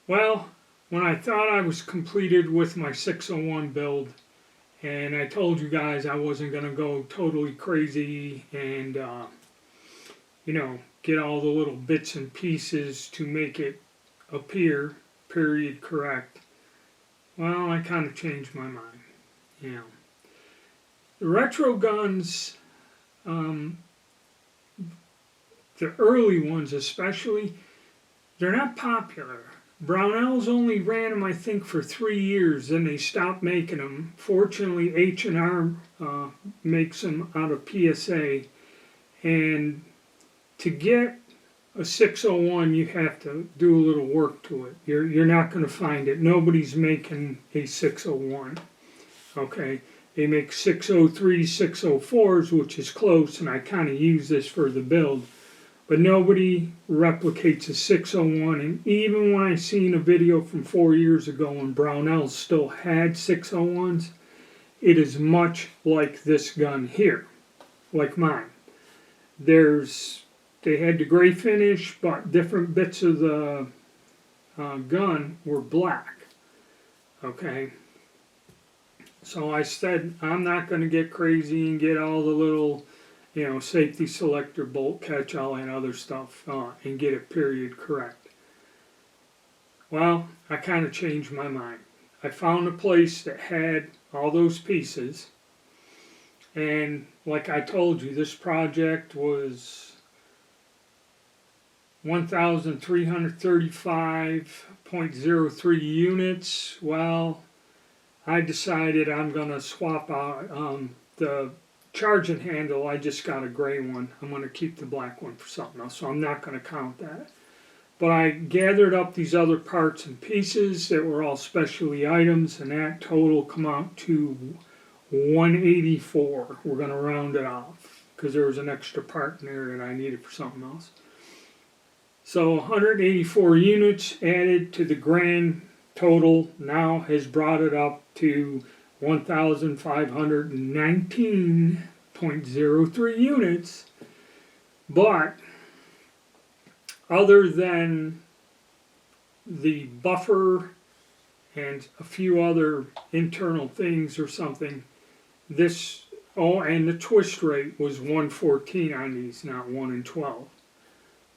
Well, when I thought I was completed with my 601 build, and I told you guys I wasn't going to go totally crazy and, get all the little bits and pieces to make it appear period correct. Well, I kind of changed my mind. The retro guns, um, the early ones especially, they're not popular. Brownells only ran them, I think, for 3 years, then they stopped making them. Fortunately, H&R makes them out of PSA, and to get a 601, you have to do a little work to it. You're not going to find it. Nobody's making a 601. Okay, they make 603s, 604s, which is close, and I kind of use this for the build. But nobody replicates a 601, and even when I seen a video from 4 years ago when Brownells still had 601s, it is much like this gun here, like mine. They had the gray finish, but different bits of the gun were black. Okay, so I said I'm not going to get crazy and get all the little safety selector, bolt catch, all that other stuff, and get it period correct. Well, I kind of changed my mind. I found a place that had all those pieces, and like I told you, this project was 1,335.03 units. Well, I decided I'm going to swap out the charging handle. I just got a gray one. I'm going to keep the black one for something else, so I'm not going to count that. But I gathered up these other parts and pieces that were all specialty items, and that total come out to 184. We're going to round it off because there was an extra part in there that I needed for something else. So 184 units added to the grand total now has brought it up to 1,519.03 units, but other than the buffer and a few other internal things or something, and the twist rate was 114 on these, not 1 in 12.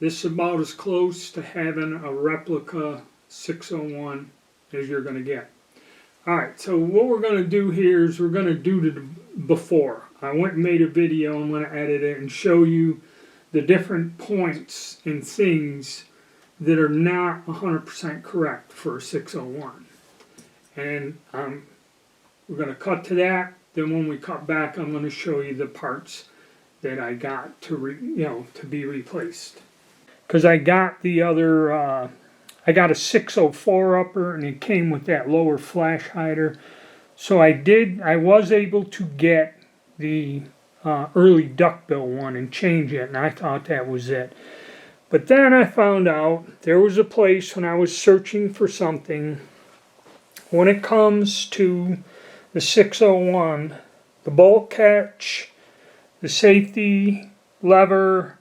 This is about as close to having a replica 601 as you're going to get. Alright, so what we're going to do here is we're going to do the before. I went and made a video. I'm going to edit it and show you the different points and things that are not 100% correct for a 601. And we're going to cut to that. Then when we cut back, I'm going to show you the parts that I got to be replaced. Because I got the other... I got a 604 upper, and it came with that lower flash hider. So I was able to get the early duckbill one and change it, and I thought that was it. But then I found out there was a place when I was searching for something, when it comes to the 601, the bolt catch, the safety lever,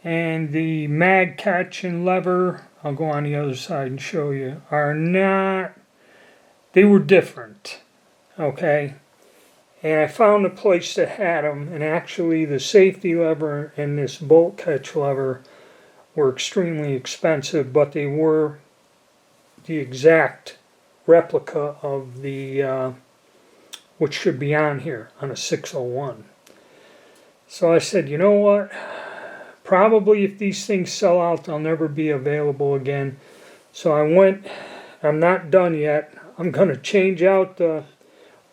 and the mag catch and lever, I'll go on the other side and show you, they were different, okay? And I found a place that had them, and actually the safety lever and this bolt catch lever were extremely expensive, but they were the exact replica of the, which should be on here, on a 601. So I said, you know what? Probably if these things sell out, they'll never be available again. So I'm not done yet. I'm going to change out the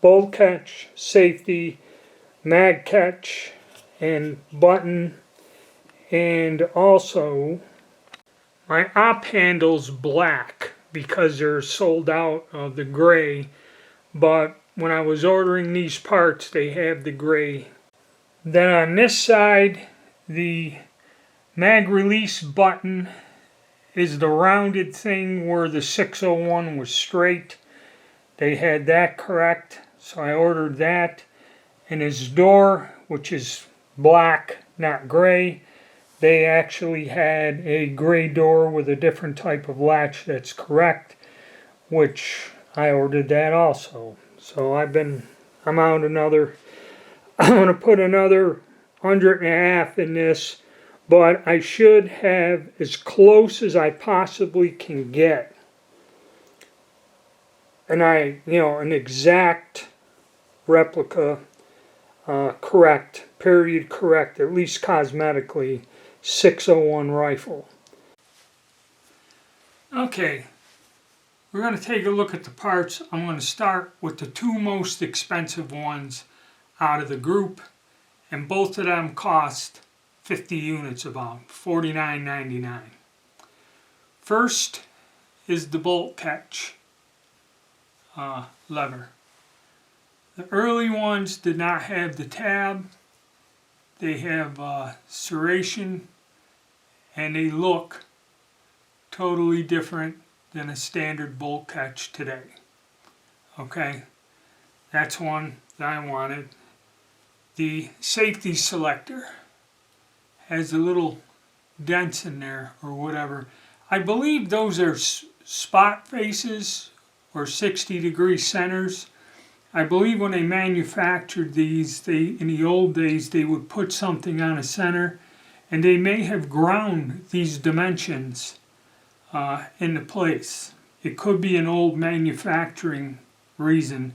bolt catch, safety, mag catch, and button. And also, my op handle's black because they're sold out of the gray. But when I was ordering these parts, they have the gray. Then on this side, the mag release button is the rounded thing where the 601 was straight. They had that correct, so I ordered that. And his door, which is black, not gray, they actually had a gray door with a different type of latch that's correct, which I ordered that also. So I'm out another, I'm going to put another 100.5 in this, but I should have as close as I possibly can get. And an exact replica, correct, period correct, at least cosmetically, 601 rifle. Okay, we're going to take a look at the parts. I'm going to start with the two most expensive ones out of the group, and both of them cost 50 units, about $49.99. First is the bolt catch lever. The early ones did not have the tab. They have serration, and they look totally different than a standard bolt catch today. Okay, that's one that I wanted. The safety selector has a little dents in there or whatever. I believe those are spot faces or 60-degree centers. I believe when they manufactured these, in the old days, they would put something on a center, and they may have ground these dimensions into place. It could be an old manufacturing reason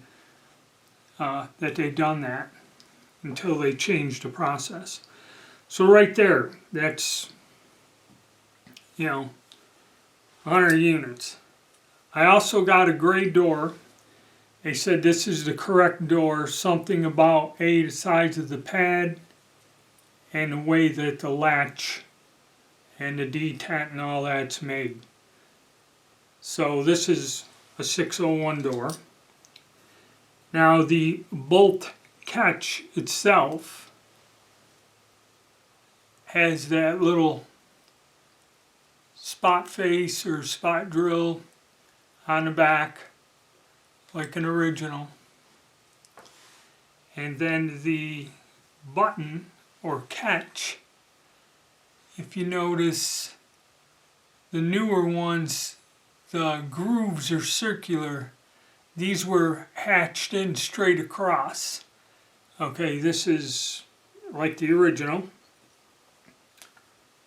that they've done that until they changed the process. So right there, that's 100 units. I also got a gray door. They said this is the correct door, something about the size of the pad and the way that the latch and the detent and all that's made. So this is a 601 door. Now the bolt catch itself has that little spot face or spot drill on the back, like an original. And then the button or catch, if you notice, the newer ones, the grooves are circular. These were hatched in straight across. Okay, this is like the original.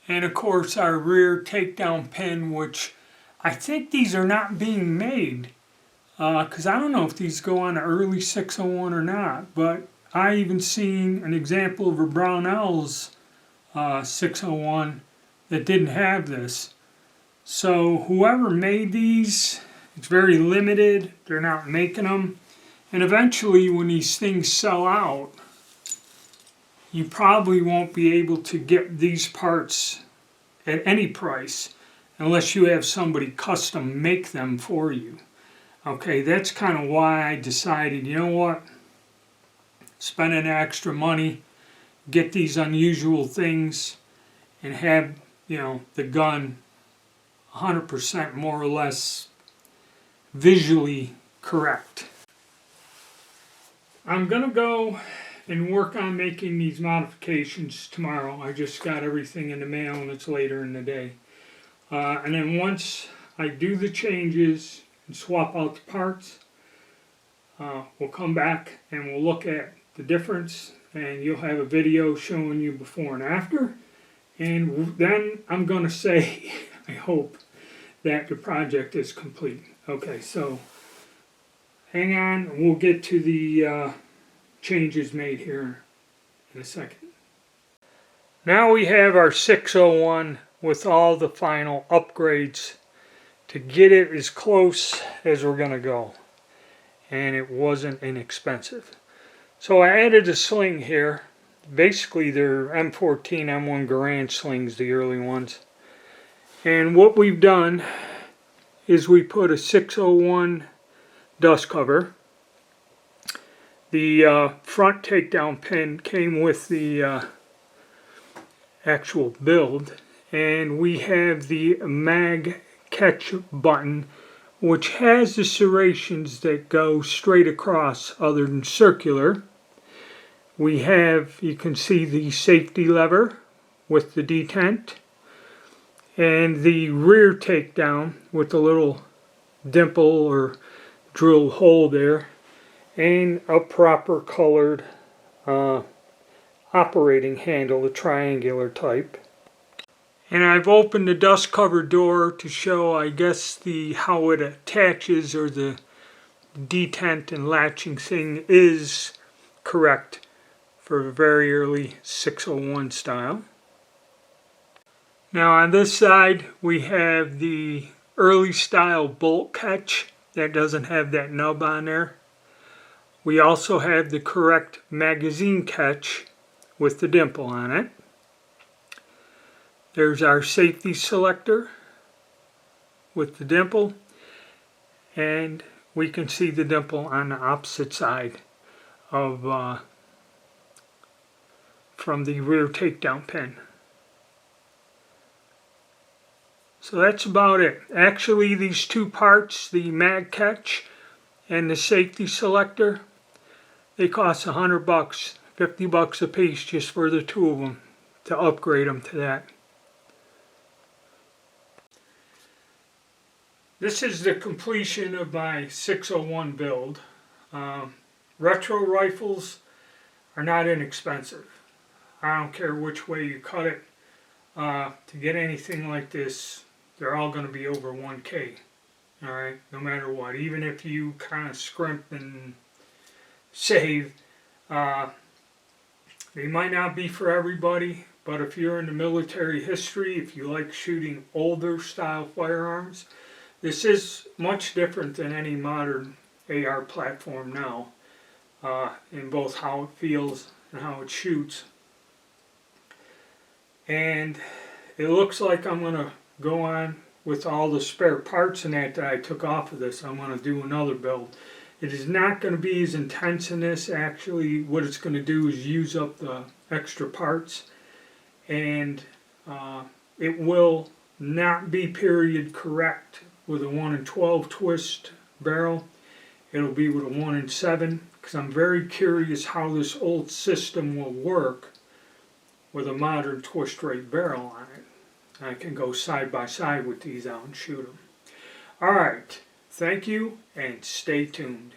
And of course our rear takedown pin, which I think these are not being made, because I don't know if these go on an early 601 or not, but I even seen an example of a Brownells 601 that didn't have this. So whoever made these, it's very limited, they're not making them, and eventually when these things sell out, you probably won't be able to get these parts at any price unless you have somebody custom make them for you. Okay, that's kind of why I decided, you know what, spending extra money, get these unusual things, and have, the gun 100% more or less visually correct. I'm going to go and work on making these modifications tomorrow. I just got everything in the mail and it's later in the day. And then once I do the changes and swap out the parts, we'll come back and we'll look at the difference, and you'll have a video showing you before and after. And then I'm going to say, I hope, that the project is complete. Okay, so hang on, we'll get to the changes made here in a second. Now we have our 601 with all the final upgrades to get it as close as we're going to go. And it wasn't inexpensive. So I added a sling here. Basically they're M14, M1 Garand slings, the early ones. And what we've done is we put a 601 dust cover. The front takedown pin came with the actual build, and we have the mag catch button, which has the serrations that go straight across other than circular. We have, you can see the safety lever, with the detent, and the rear takedown with the little dimple or drill hole there, and a proper colored operating handle, the triangular type. And I've opened the dust cover door to show, I guess, how it attaches, or the detent and latching thing is correct for a very early 601 style. Now on this side we have the early style bolt catch that doesn't have that nub on there. We also have the correct magazine catch with the dimple on it. There's our safety selector with the dimple, and we can see the dimple on the opposite side of from the rear takedown pin. So that's about it. Actually, these two parts, the mag catch and the safety selector, they cost $100, $50 a piece just for the two of them, to upgrade them to that. This is the completion of my 601 build. Retro rifles are not inexpensive. I don't care which way you cut it. To get anything like this, they're all going to be over 1K. Alright, no matter what. Even if you kind of scrimp and save, they might not be for everybody, but if you're into military history, if you like shooting older style firearms, this is much different than any modern AR platform now, in both how it feels and how it shoots. And it looks like I'm going to go on with all the spare parts and that I took off of this. I'm going to do another build. It is not going to be as intense in this. Actually, what it's going to do is use up the extra parts, and it will not be period correct with a 1 in 12 twist barrel. It'll be with a 1 in 7, because I'm very curious how this old system will work with a modern twist rate barrel on it. I can go side by side with these out and shoot them. Alright, thank you and stay tuned.